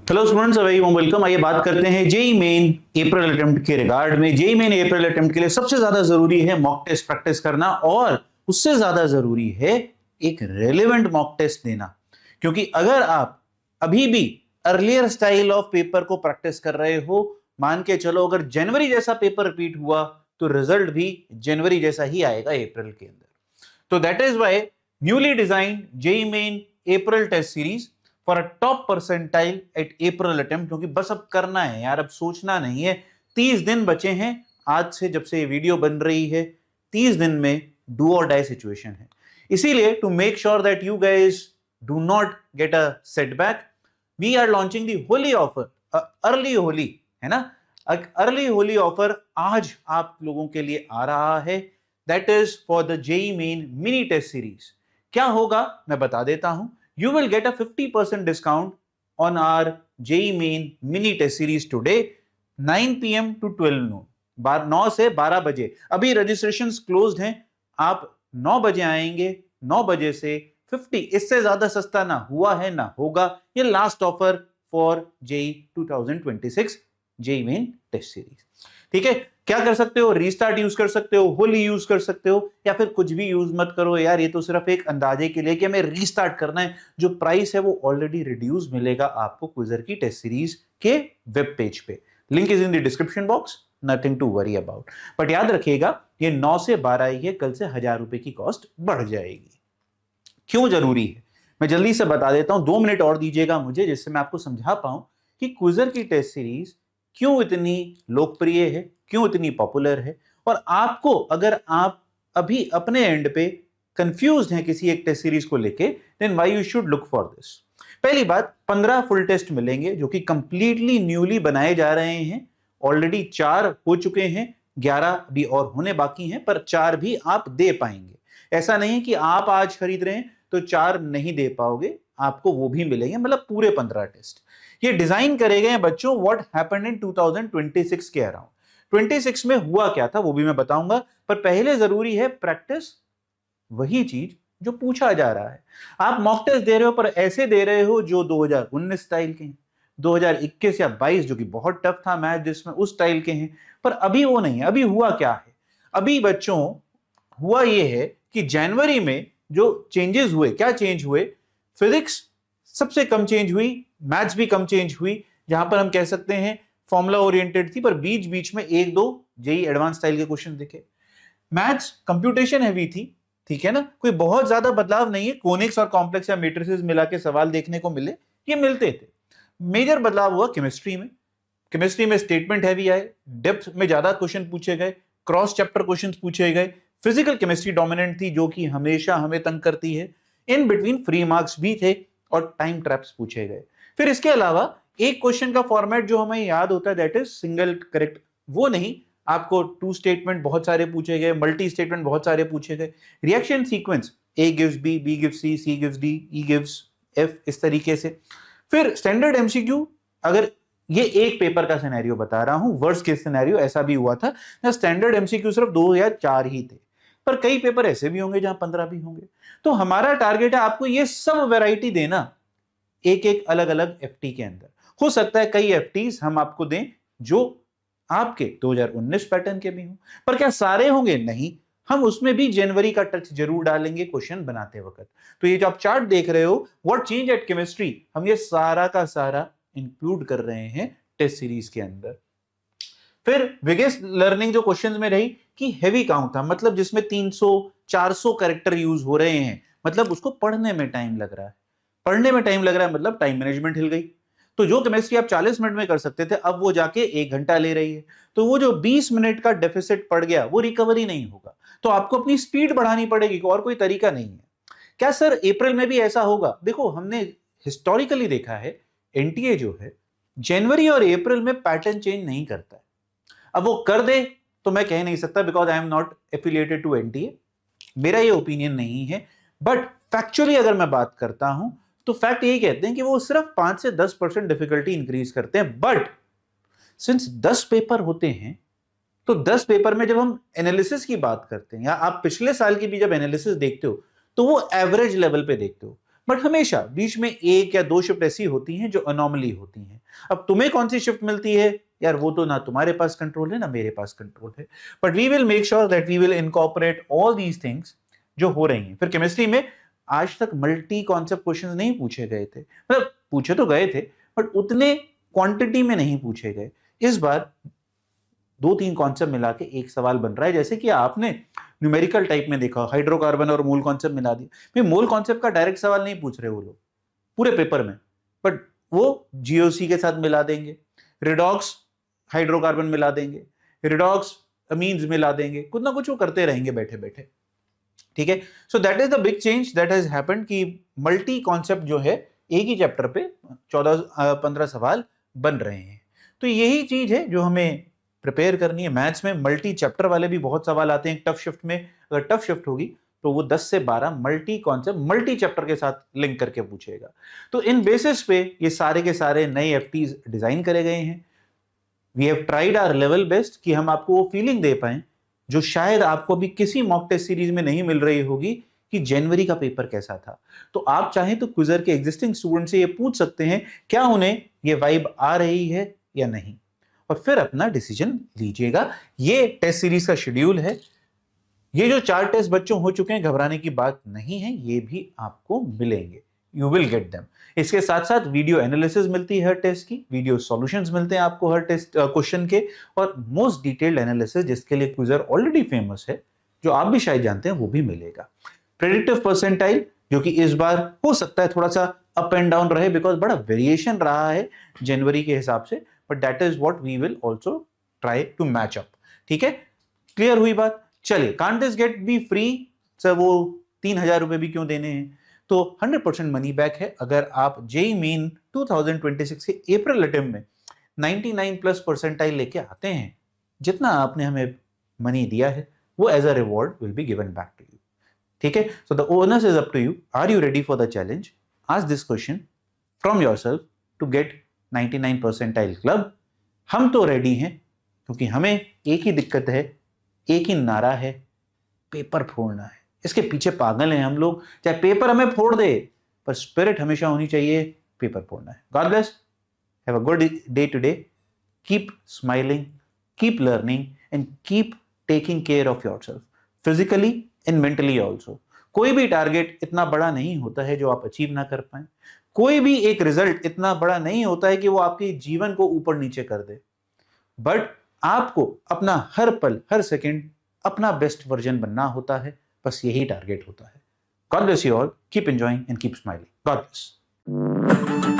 Hello students, very warm welcome. आइए बात करते हैं जेई मेन अप्रैल अटेम्प्ट के रिगार्ड में। जेई मेन अप्रैल अटेम्प्ट के लिए सबसे ज्यादा जरूरी है मॉक टेस्ट प्रैक्टिस करना, और उससे ज्यादा जरूरी है एक रेलेवेंट मॉक टेस्ट देना। क्योंकि अगर आप अभी भी अर्लियर स्टाइल ऑफ पेपर को प्रैक्टिस कर रहे हो, मान के चलो अगर जनवरी जैसा पेपर रिपीट हुआ तो रिजल्ट भी जनवरी जैसा ही आएगा अप्रैल के अंदर। तो that is why newly designed JEE Main April test series for a top percentile at April attempt. क्योंकि बस अब करना है यार, अब सोचना नहीं है। 30 दिन बचे हैं आज से, जब से ये वीडियो बन रही है। 30 दिन में डू और डाई सिचुएशन है। इसीलिए to make sure that you guys do not get a setback, we are launching the Holi offer, early Holi, है ना। अर्ली होली ऑफर आज आप लोगों के लिए आ रहा है। That is for the JEE Main mini test series. क्या होगा मैं बता देता हूं। You will get a 50% discount on our JEE Main mini test series today, 9 PM to 12 noon, 9 से 12 बजे। अभी registrations closed हैं। आप 9 बजे आएंगे, 9 बजे से 50, इससे ज्यादा सस्ता ना हुआ है ना होगा। ये last offer for JEE 2026 JEE Main test series. ठीक है, क्या कर सकते हो? रीस्टार्ट यूज कर सकते हो, होली यूज कर सकते हो, या फिर कुछ भी यूज मत करो यार। ये तो सिर्फ एक अंदाजे के लिए कि हमें रीस्टार्ट करना है। जो प्राइस है वो ऑलरेडी रिड्यूस मिलेगा आपको क्विजर की टेस्ट सीरीज के वेब पेज पे। Link is in the description box, nothing to worry about. But याद रखिएगा ये 9 से 12 ही है, कल से 1000 रुपए की कॉस्ट बढ़ जाएगी। क्यों जरूरी है मैं जल्दी से बता देता हूं। 2 मिनट और दीजिएगा मुझे, जिससे मैं आपको समझा पाऊं कि क्विजर की टेस्ट सीरीज क्यों इतनी लोकप्रिय है, क्यों इतनी पॉपुलर है। और आपको, अगर आप अभी अपने एंड पे कंफ्यूज्ड हैं किसी एक टेस्ट सीरीज को लेके, then why you should look for this. पहली बात, 15 फुल टेस्ट मिलेंगे जो कि कंप्लीटली न्यूली बनाए जा रहे हैं। ऑलरेडी 4 हो चुके हैं, 11 भी और होने बाकी हैं, पर 4 भी आप दे पाएंगे। ऐसा नहीं कि आप आज खरीद रहे हैं तो 4 नहीं दे पाओगे, आपको वो भी मिलेंगे। मतलब पूरे 15 टेस्ट ये डिजाइन करे गए हैं बच्चों व्हाट हैपेंड इन 2026 के अराउंड। 26 में हुआ क्या था वो भी मैं बताऊंगा, पर पहले जरूरी है प्रैक्टिस वही चीज जो पूछा जा रहा है। आप मॉक टेस्ट दे रहे हो, पर ऐसे दे रहे हो जो 2019 स्टाइल के हैं, 2021 या 22 जो कि बहुत टफ था मैथ जिसमें, उस स्टाइल के हैं। पर अभी वो नहीं है। अभी हुआ क्या है? अभी बच्चों हुआ ये है कि जनवरी में जो चेंजेस हुए, क्या चेंज हुए? फिजिक्स सबसे कम चेंज हुई, मैथ्स भी कम चेंज हुई। जहां पर हम कह सकते हैं फॉर्मूला ओरिएंटेड थी, पर बीच बीच में 1-2 जेई एडवांस स्टाइल के क्वेश्चन दिखे। मैथ्स कंप्यूटेशन हैवी थी, ठीक है ना, कोई बहुत ज्यादा बदलाव नहीं है। कोनिक्स और कॉम्प्लेक्स या मैट्रिसेस मिला के सवाल देखने को मिले, ये मिलते थे। मेजर बदलाव हुआ केमिस्ट्री में। केमिस्ट्री में स्टेटमेंट हैवी आए, डेप्थ में ज्यादा क्वेश्चन पूछे गए, क्रॉस चैप्टर क्वेश्चन पूछे गए। फिजिकल केमिस्ट्री डोमिनेंट थी, जो कि हमेशा हमें तंग करती है। इन बिटवीन फ्री मार्क्स भी थे और टाइम ट्रैप्स पूछे गए। फिर इसके अलावा एक क्वेश्चन का फॉर्मेट जो हमें याद होता है, दैट इज सिंगल करेक्ट, वो नहीं। आपको 2 स्टेटमेंट बहुत सारे पूछे गए, मल्टी स्टेटमेंट बहुत सारे पूछे गए। Reaction sequence, A gives B, B gives C, C gives D, E gives F, इस तरीके से। फिर स्टैंडर्ड एमसीक्यू, अगर ये एक पेपर का सिनेरियो बता रहा हूं, वर्स्ट केस सिनेरियो ऐसा भी हुआ था ना, स्टैंडर्ड एमसीक्यू सिर्फ 2 या 4 ही थे, पर कई पेपर ऐसे भी होंगे जहां 15 भी होंगे। तो हमारा टारगेट है आपको ये सब वैरायटी देना, एक एक अलग अलग एफटी के अंदर। हो सकता है कई एफटीज हम आपको दें जो आपके 2019 पैटर्न के भी हों, पर क्या सारे होंगे? नहीं, हम उसमें भी जनवरी का टच जरूर डालेंगे क्वेश्चन बनाते वक्त। तो ये जो आप चार्ट देख रहे हो, व्हाट चेंज एट केमिस्ट्री, हम ये सारा का सारा इंक्लूड कर रहे हैं टेस्ट सीरीज के अंदर। फिर बिगेस्ट लर्निंग जो क्वेश्चंस में रही कि हेवी काउंट था, मतलब जिसमें 300-400 कैरेक्टर यूज हो रहे हैं, मतलब उसको पढ़ने में टाइम लग रहा है। पढ़ने में टाइम लग रहा है मतलब टाइम मैनेजमेंट हिल गई। तो जो केमिस्ट्री आप 40 मिनट में कर सकते थे, अब वो जाके 1 घंटा ले रही है। तो वो जो 20 मिनट का डेफिसिट पड़ गया, वो रिकवरी नहीं होगा। तो आपको अपनी स्पीड बढ़ानी पड़ेगी, और कोई तरीका नहीं है। क्या सर अप्रैल में भी ऐसा होगा? देखो, हमने हिस्टोरिकली देखा है एनटीए जो है जनवरी और अप्रैल में पैटर्न चेंज नहीं करता है। अब वो कर दे तो मैं कह नहीं सकता, because I am not affiliated to NTA, मेरा ये ओपिनियन नहीं है। बट फैक्चुअली अगर मैं बात करता हूं तो फैक्ट यही कहते हैं कि वो सिर्फ 5 से 10% डिफिकल्टी इंक्रीज करते हैं। बट सिंस 10 पेपर होते हैं, तो 10 पेपर में जब हम एनालिसिस की बात करते हैं, या आप पिछले साल की भी जब एनालिसिस देखते हो, तो वो एवरेज लेवल पे देखते हो। बट हमेशा बीच में 1 या 2 शिफ्ट ऐसी होती हैं जो अनोमली होती हैं। अब तुम्हें कौन सी शिफ्ट मिलती है यार, वो तो ना तुम्हारे पास कंट्रोल है ना मेरे पास कंट्रोल है, but we will make sure that we will incorporate all these things जो हो रही हैं। फिर केमिस्ट्री में आज तक मल्टी कॉन्सेप्ट क्वेश्चंस नहीं पूछे गए थे, मतलब पूछे तो गए थे बट उतने क्वांटिटी में नहीं पूछे गए। इस बार 2-3 कॉन्सेप्ट मिला के एक सवाल बन रहा है, जैसे कि आपने न्यूमेरिकल टाइप में देखा, हाइड्रोकार्बन और मोल कॉन्सेप्ट मिला दिया। मोल कॉन्सेप्ट का डायरेक्ट सवाल नहीं पूछ रहे वो लोग पूरे पेपर में, बट वो जीओसी के साथ मिला देंगे, रिडॉक्स हाइड्रोकार्बन मिला देंगे, रिडॉक्स अमीन्स मिला देंगे, कुछ ना कुछ वो करते रहेंगे बैठे बैठे। ठीक है, so that is the big change that has happened कि मल्टी कॉन्सेप्ट जो है एक ही चैप्टर पे 14-15 सवाल बन रहे हैं। तो यही चीज है जो हमें प्रिपेयर करनी है। मैथ्स में मल्टी चैप्टर वाले भी बहुत सवाल आते हैं टफ शिफ्ट में। अगर टफ शिफ्ट होगी तो वो 10 से 12 मल्टी कॉन्सेप्ट मल्टी चैप्टर के साथ लिंक करके पूछेगा। तो इन बेसिस पे ये सारे के सारे नए एफटीज डिजाइन करे गए हैं। We have tried our level best कि हम आपको वो फीलिंग दे पाए जो शायद आपको भी किसी मॉक टेस्ट सीरीज में नहीं मिल रही होगी कि जनवरी का पेपर कैसा था। तो आप चाहें तो क्विजर के एग्जिस्टिंग स्टूडेंट से ये पूछ सकते हैं क्या उन्हें ये वाइब आ रही है या नहीं, और फिर अपना डिसीजन लीजिएगा। ये टेस्ट सीरीज का शेड्यूल है। ये जो 4 टेस्ट बच्चों हो चुके हैं, घबराने की बात नहीं है, ये भी आपको मिलेंगे, यू विल गेट देम। इसके साथ साथ वीडियो एनालिसिस मिलती है हर टेस्ट की, वीडियो सॉल्यूशंस मिलते हैं आपको हर टेस्ट क्वेश्चन के, और मोस्ट डिटेल्ड एनालिसिस जिसके लिए क्विजर ऑलरेडी फेमस है, जो आप भी शायद जानते हैं, वो भी मिलेगा। प्रेडिक्टिव परसेंटाइल जो कि इस बार हो सकता है थोड़ा सा अप एंड डाउन रहे बिकॉज बड़ा वेरिएशन रहा है जनवरी के हिसाब से, but that is what we will also try to match up. ठीक है, क्लियर हुई बात? चलिए, can't this get be free sir, वो 3,000 रुपए भी क्यों देने हैं? तो 100% मनी बैक है अगर आप जेईई मेन 2026 के अप्रैल अटेम्प्ट में 99 प्लस परसेंटाइल लेके आते हैं। जितना आपने हमें मनी दिया है वो as a reward will be given back to you. ठीक है, so the onus is up to you. Are you ready for the challenge? Ask this question from yourself to get 99 percentile club. हम तो ready हैं क्योंकि हमें एक ही दिक्कत है, एक ही नारा है, पेपर फोड़ना है। इसके पीछे पागल हैं हम लोग, चाहे पेपर हमें फोड़ दे, पर स्पिरिट हमेशा होनी चाहिए, पेपर फोड़ना है। God bless, have a good day today, keep smiling, keep learning and keep taking care of yourself physically and mentally also. कोई भी टारगेट इतना बड़ा नहीं होता है जो आप अचीव ना कर पाए। कोई भी एक रिजल्ट इतना बड़ा नहीं होता है कि वो आपके जीवन को ऊपर नीचे कर दे, बट आपको अपना हर पल हर सेकंड अपना बेस्ट वर्जन बनना होता है। बस यही टारगेट होता है। God bless you all, keep enjoying and keep smiling. God bless.